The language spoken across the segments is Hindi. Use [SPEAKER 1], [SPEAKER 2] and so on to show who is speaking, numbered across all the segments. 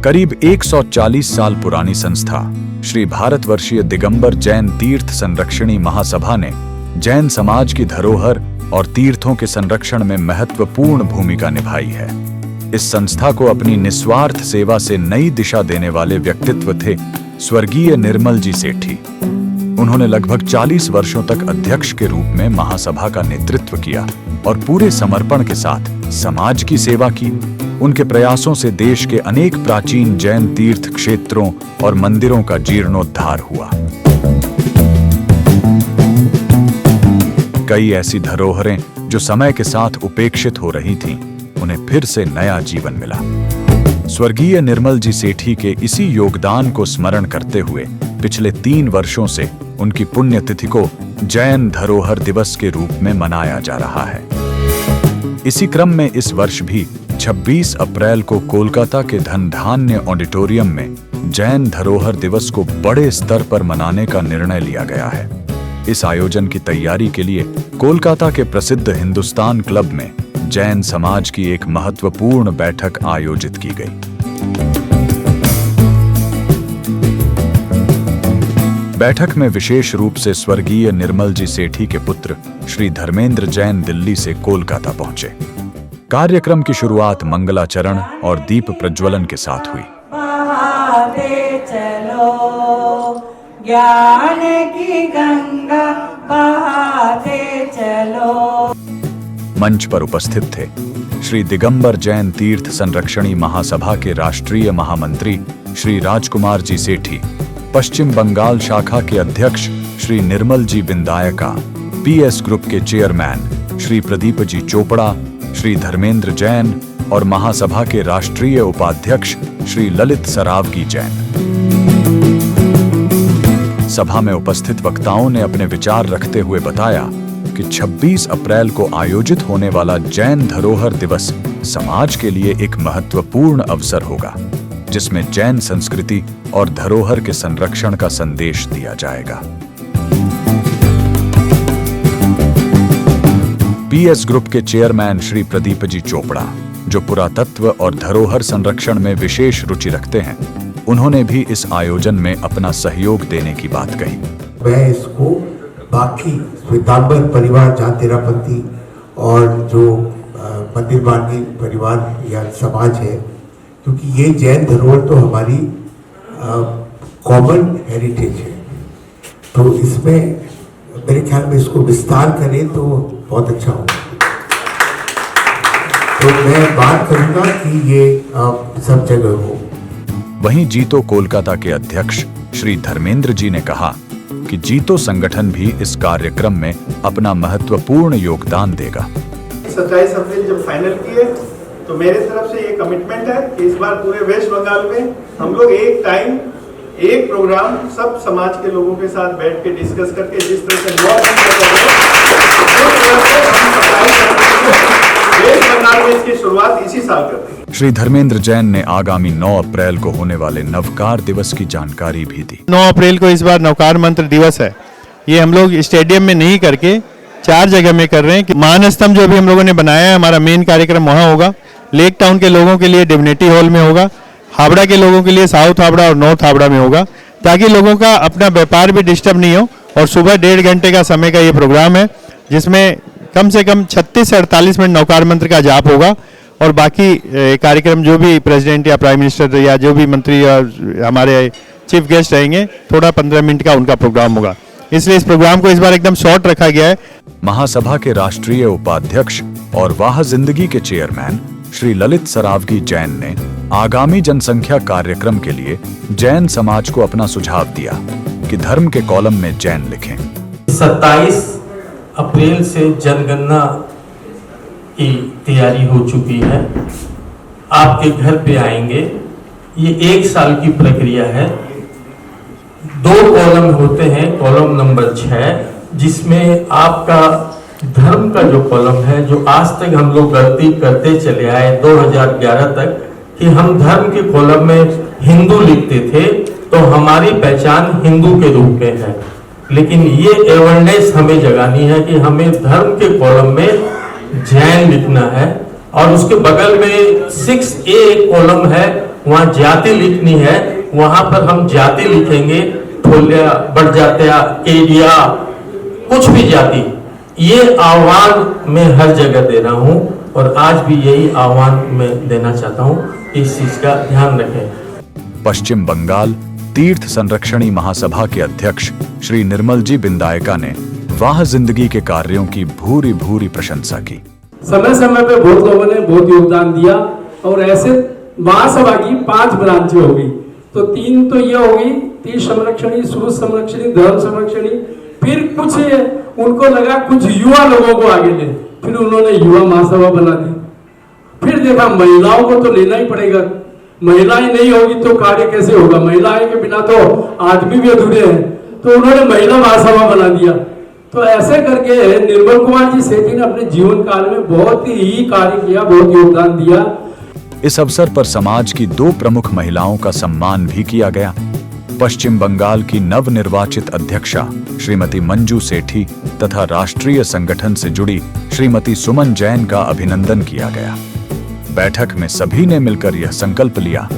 [SPEAKER 1] करीब 140 साल पुरानी संस्था श्री भारतवर्षीय दिगंबर जैन तीर्थ संरक्षणी महासभा ने जैन समाज की धरोहर और तीर्थों के संरक्षण में महत्वपूर्ण भूमिका निभाई है। इस संस्था को अपनी निस्वार्थ सेवा से नई दिशा देने वाले व्यक्तित्व थे स्वर्गीय निर्मल जी सेठी। उन्होंने लगभग 40 वर्षों तक अध्यक्ष के रूप में महासभा का नेतृत्व किया और पूरे समर्पण के साथ समाज की सेवा की। उनके प्रयासों से देश के अनेक प्राचीन जैन तीर्थ क्षेत्रों और मंदिरों का जीर्णोद्धार हुआ। कई ऐसी धरोहरें जो समय के साथ उपेक्षित हो रही थीं, उन्हें फिर से नया जीवन मिला। स्वर्गीय निर्मल जी सेठी के इसी योगदान को स्मरण करते हुए पिछले 3 वर्षों से उनकी पुण्यतिथि को जैन धरोहर दिवस के रूप में मनाया जा रहा है। इसी क्रम में इस वर्ष भी 26 अप्रैल को कोलकाता के धनधान्य ऑडिटोरियम में जैन धरोहर दिवस को बड़े स्तर पर मनाने का निर्णय लिया गया है। इस आयोजन की तैयारी के लिए कोलकाता के प्रसिद्ध हिंदुस्तान क्लब में जैन समाज की एक महत्वपूर्ण बैठक आयोजित की गई। बैठक में विशेष रूप से स्वर्गीय निर्मल जी सेठी के पुत्र श्री धर्मेंद्र जैन दिल्ली से कोलकाता पहुंचे। कार्यक्रम की शुरुआत मंगलाचरण और दीप प्रज्वलन के साथ हुई।
[SPEAKER 2] बहाते चलो ज्ञान की गंगा बहाते चलो।
[SPEAKER 1] मंच पर उपस्थित थे श्री दिगंबर जैन तीर्थ संरक्षणी महासभा के राष्ट्रीय महामंत्री श्री राजकुमार जी सेठी, पश्चिम बंगाल शाखा के अध्यक्ष श्री निर्मल जी विंदायका, पीएस ग्रुप के चेयरमैन श्री प्रदीप जी चोपड़ा, श्री धर्मेंद्र जैन और महासभा के राष्ट्रीय उपाध्यक्ष श्री ललित सरावगी जैन। सभा में उपस्थित वक्ताओं ने अपने विचार रखते हुए बताया कि 26 अप्रैल को आयोजित होने वाला जैन धरोहर दिवस समाज के लिए एक महत्वपूर्ण अवसर होगा, जिसमें जैन संस्कृति और धरोहर के संरक्षण का संदेश दिया जाएगा। पीएस ग्रुप के चेयरमैन श्री प्रदीप जी चोपड़ा, जो पुरातत्व और धरोहर संरक्षण में विशेष रुचि रखते हैं, उन्होंने भी इस आयोजन में अपना सहयोग देने की बात कही।
[SPEAKER 3] मैं इसको बाकी श्वेतांबर परिवार, जहाँ तेरापंथी और जो मंदिर मार्गी परिवार या समाज है, क्योंकि ये जैन धरोहर तो हमारी कॉमन हेरिटेज है, तो इसमें मेरे ख्याल में इसको विस्तार करें तो बहुत अच्छा होगा। तो मैं बात करूंगा कि ये सब जगह हो।
[SPEAKER 1] वहीं जीतो कोलकाता के अध्यक्ष श्री धर्मेंद्र जी ने कहा कि जीतो संगठन भी इस कार्यक्रम में अपना महत्वपूर्ण योगदान देगा।
[SPEAKER 4] 27 अप्रैल जब फाइनल किए तो मेरे तरफ से ये कमिटमेंट है कि इस बार पूरे वेस्ट बंगाल में हम लोग एक टाइम एक प्रोग्राम सब समाज के लोगों के साथ बैठ के डिस्कस करके जिस तरह से वेस्ट बंगाल में इसकी शुरुआत इसी साल करते हैं।
[SPEAKER 1] श्री धर्मेंद्र जैन ने आगामी 9 अप्रैल को होने वाले नवकार दिवस की जानकारी भी दी।
[SPEAKER 5] 9 अप्रैल को इस बार नवकार मंत्र दिवस है। ये हम लोग स्टेडियम में नहीं करके 4 जगह में कर रहे हैं कि मानस्तंभ जो भी हम लोगों ने बनाया है, हमारा मेन कार्यक्रम वहाँ होगा। लेक टाउन के लोगों के लिए डिविनिटी हॉल में होगा, हावड़ा के लोगों के लिए साउथ हावड़ा और नॉर्थ हावड़ा में होगा, ताकि लोगों का अपना व्यापार भी डिस्टर्ब नहीं हो। और सुबह 1.5 घंटे का समय का ये प्रोग्राम है, जिसमें कम से कम 36 से 48 मिनट नवकार मंत्र का जाप होगा और बाकी कार्यक्रम जो भी प्रेसिडेंट या प्राइम मिनिस्टर या जो भी मंत्री या हमारे चीफ गेस्ट रहेंगे, थोड़ा 15 मिनट का उनका प्रोग्राम होगा। इसलिए इस प्रोग्राम को इस बार एकदम शॉर्ट रखा गया है।
[SPEAKER 1] महासभा के राष्ट्रीय उपाध्यक्ष और वाह जिंदगी के चेयरमैन श्री ललित सरावगी जैन ने आगामी जनसंख्या कार्यक्रम के लिए जैन समाज को अपना सुझाव दिया कि धर्म के कॉलम में जैन लिखें।
[SPEAKER 6] 27 अप्रैल से जनगणना की तैयारी हो चुकी है। आपके घर पे आएंगे। ये 1 साल की प्रक्रिया है। 2 कॉलम होते हैं। कॉलम नंबर 6, जिसमें आपका धर्म का जो कॉलम है, जो आज तक हम लोग गलती करते चले आए 2011 तक कि हम धर्म के कॉलम में हिंदू लिखते थे, तो हमारी पहचान हिंदू के रूप में है। लेकिन ये अवेयरनेस हमें जगानी है कि हमें धर्म के कॉलम में जैन लिखना है। और उसके बगल में 6A कॉलम है, वहां जाति लिखनी है, वहां पर हम जाति लिखेंगे, ठोलिया, बढ़जात्या, एडिया, कुछ भी जाति। ये आह्वान मैं हर जगह दे रहा हूं और आज भी यही आह्वान मैं देना चाहता हूं, इस चीज का ध्यान रखें।
[SPEAKER 1] पश्चिम बंगाल तीर्थ संरक्षणी महासभा के अध्यक्ष श्री निर्मल जी बिंदायका ने वाह जिंदगी के कार्यों की भूरी भूरी प्रशंसा की।
[SPEAKER 7] समय समय पे बहुत लोगों ने बहुत योगदान दिया और ऐसे महासभा की 5 ब्रांचें हो गई। तो 3 तो ये हो गई, तीर्थ संरक्षणी, सुरुज संरक्षणी, धर्म संरक्षणी। फिर कुछ उनको लगा कुछ युवा लोगों को आगे ले, फिर उन्होंने युवा महासभा बना दी। फिर देखा महिलाओं को तो लेना ही पड़ेगा, महिलाएं नहीं होगी तो कार्य कैसे होगा, महिलाएं के बिना तो आदमी भी अधूरे हैं, तो उन्होंने महिला महासभा बना दिया। तो ऐसे करके निर्मल कुमार जी सेठी ने अपने जीवन काल में बहुत ही कार्य किया, बहुत योगदान दिया।
[SPEAKER 1] इस अवसर पर समाज की 2 प्रमुख महिलाओं का सम्मान भी किया गया। पश्चिम बंगाल की नवनिर्वाचित अध्यक्षा श्रीमती मंजू सेठी तथा राष्ट्रीय संगठन से जुड़ी श्रीमती सुमन जैन का अभिनंदन किया गया। बैठक में सभी ने मिलकर यह संकल्प लिया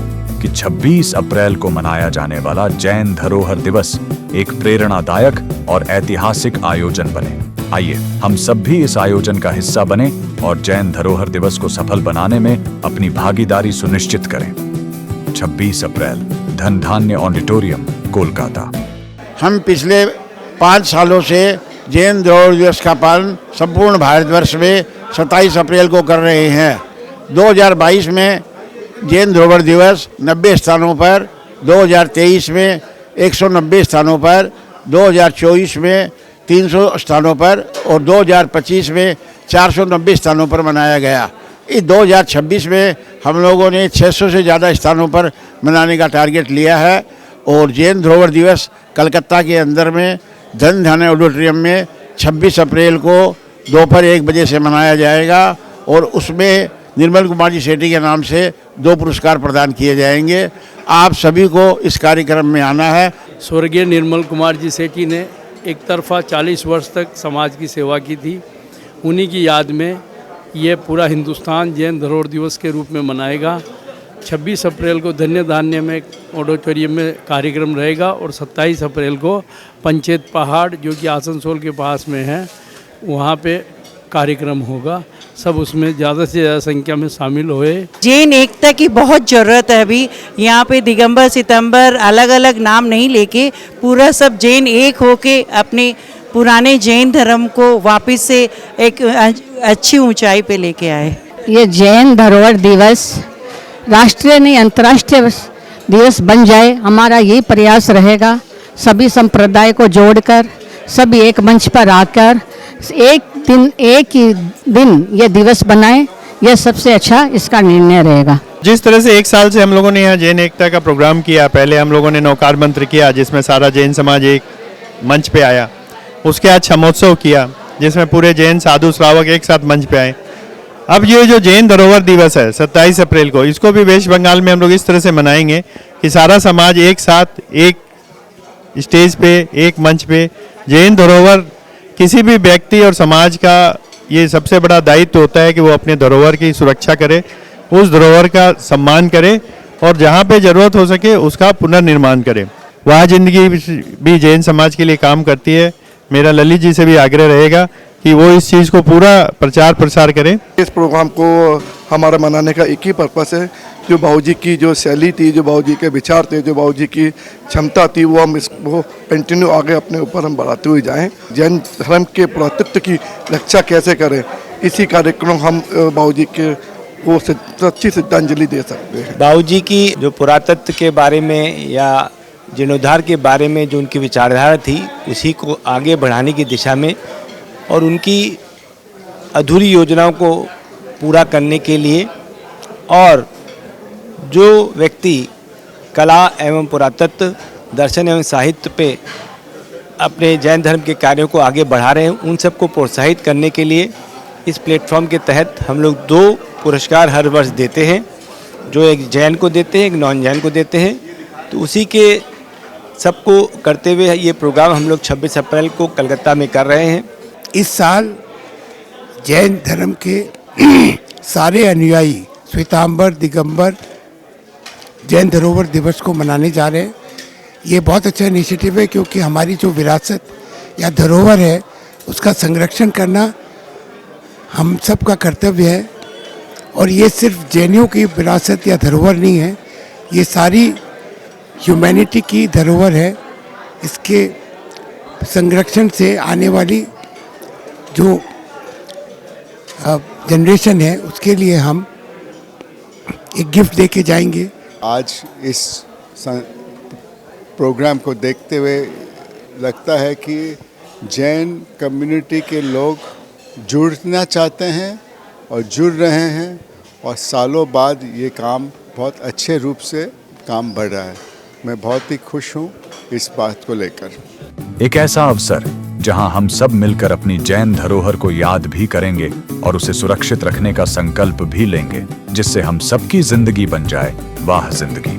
[SPEAKER 1] कि 26 अप्रैल को मनाया जाने वाला जैन धरोहर दिवस एक प्रेरणादायक और ऐतिहासिक आयोजन बने। आइए हम सब भी इस आयोजन का हिस्सा बने और जैन धरोहर दिवस को सफल बनाने में अपनी भागीदारी सुनिश्चित करें। 26 अप्रैल, धन धान्य ऑडिटोरियम, कोलकाता।
[SPEAKER 8] हम पिछले 5 सालों से जैन धरोहर दिवस का पालन संपूर्ण भारतवर्ष में 27 अप्रैल को कर रहे हैं। 2022 में जैन धरोहर दिवस 90 स्थानों पर, 2023 में 190 स्थानों पर, 2024 में 300 स्थानों पर और 2025 में 490 स्थानों पर मनाया गया। इस 2026 में हम लोगों ने 600 से ज़्यादा स्थानों पर मनाने का टारगेट लिया है और जैन धरोहर दिवस कलकत्ता के अंदर में धन धान्य ऑडिटोरियम में 26 अप्रैल को दोपहर 1 बजे से मनाया जाएगा और उसमें निर्मल कुमार जी सेठी के नाम से 2 पुरस्कार प्रदान किए जाएंगे। आप सभी को इस कार्यक्रम में आना है।
[SPEAKER 7] स्वर्गीय निर्मल कुमार जी सेठी ने एक तरफा 40 वर्ष तक समाज की सेवा की थी। उन्हीं की याद में ये पूरा हिंदुस्तान जैन धरोहर दिवस के रूप में मनाएगा। 26 अप्रैल को धन्य धान्य में ऑडिटोरियम में कार्यक्रम रहेगा और 27 अप्रैल को पंचेत पहाड़ जो कि आसनसोल के पास में है वहाँ पे कार्यक्रम होगा। सब उसमें ज़्यादा से ज़्यादा संख्या में शामिल हुए।
[SPEAKER 2] जैन एकता की बहुत ज़रूरत है अभी यहाँ पे। दिगंबर सितंबर अलग अलग नाम नहीं लेके पूरा सब जैन एक होके अपने पुराने जैन धर्म को वापस से एक अच्छी ऊंचाई पे लेके आए।
[SPEAKER 9] ये जैन धरोहर दिवस राष्ट्रीय नहीं अंतर्राष्ट्रीय दिवस बन जाए, हमारा यही प्रयास रहेगा। सभी संप्रदाय को जोड़कर सभी एक मंच पर आकर एक ही दिन ये दिवस बनाएं, यह सबसे अच्छा इसका निर्णय रहेगा।
[SPEAKER 5] जिस तरह से 1 साल से हम लोगों ने यहाँ जैन एकता का प्रोग्राम किया, पहले हम लोगों ने नौकार मंत्र किया जिसमें सारा जैन समाज एक मंच पे आया। उसके बाद क्षमोत्सव किया जिसमें पूरे जैन साधु श्रावक एक साथ मंच पे आए। अब ये जो जैन धरोहर दिवस है 27 अप्रैल को, इसको भी वेस्ट बंगाल में हम लोग इस तरह से मनाएंगे कि सारा समाज एक साथ एक स्टेज पे एक मंच पे जैन धरोहर, किसी भी व्यक्ति और समाज का ये सबसे बड़ा दायित्व होता है कि वो अपने धरोहर की सुरक्षा करे, उस धरोहर का सम्मान करे और जहाँ पे ज़रूरत हो सके उसका पुनर्निर्माण करे। वह जिंदगी भी जैन समाज के लिए काम करती है। मेरा ललित जी से भी आग्रह रहेगा कि वो इस चीज़ को पूरा प्रचार प्रसार करें।
[SPEAKER 10] इस प्रोग्राम को हमारा मनाने का एक ही पर्पस है, जो बाबूजी की जो शैली थी, जो बाबूजी के विचार थे, जो बाबूजी की क्षमता थी, वो हम इसको कंटिन्यू आगे अपने ऊपर हम बढ़ाते हुए जाएं। जैन धर्म के पुरातत्व की रक्षा कैसे करें, इसी कार्यक्रम हम बाबूजी के को सच्ची श्रद्धांजलि दे सकते हैं।
[SPEAKER 11] बाबूजी की जो पुरातत्व के बारे में या जीर्णोद्धार के बारे में जो उनकी विचारधारा थी, उसी को आगे बढ़ाने की दिशा में और उनकी अधूरी योजनाओं को पूरा करने के लिए और जो व्यक्ति कला एवं पुरातत्व, दर्शन एवं साहित्य पे अपने जैन धर्म के कार्यों को आगे बढ़ा रहे हैं, उन सबको प्रोत्साहित करने के लिए इस प्लेटफॉर्म के तहत हम लोग 2 पुरस्कार हर वर्ष देते हैं, जो एक जैन को देते हैं, एक नॉन जैन को देते हैं। तो उसी के सबको करते हुए ये प्रोग्राम हम लोग 26 अप्रैल को कलकत्ता में कर रहे हैं।
[SPEAKER 8] इस साल जैन धर्म के
[SPEAKER 3] सारे अनुयायी श्वेतांबर दिगंबर जैन धरोहर दिवस को मनाने जा रहे हैं। ये बहुत अच्छा इनिशिएटिव है, क्योंकि हमारी जो विरासत या धरोहर है उसका संरक्षण करना हम सब का कर्तव्य है। और ये सिर्फ जैनियों की विरासत या धरोहर नहीं है, ये सारी ह्यूमैनिटी की धरोहर है। इसके संरक्षण से आने वाली जो जनरेशन है उसके लिए हम एक गिफ्ट दे के जाएंगे।
[SPEAKER 12] आज इस प्रोग्राम को देखते हुए लगता है कि जैन कम्युनिटी के लोग जुड़ना चाहते हैं और जुड़ रहे हैं, और सालों बाद ये काम बहुत अच्छे रूप से काम बढ़ रहा है। मैं बहुत ही खुश हूँ इस बात को लेकर।
[SPEAKER 1] एक ऐसा अवसर जहां हम सब मिलकर अपनी जैन धरोहर को याद भी करेंगे और उसे सुरक्षित रखने का संकल्प भी लेंगे, जिससे हम सबकी जिंदगी बन जाए वाह जिंदगी।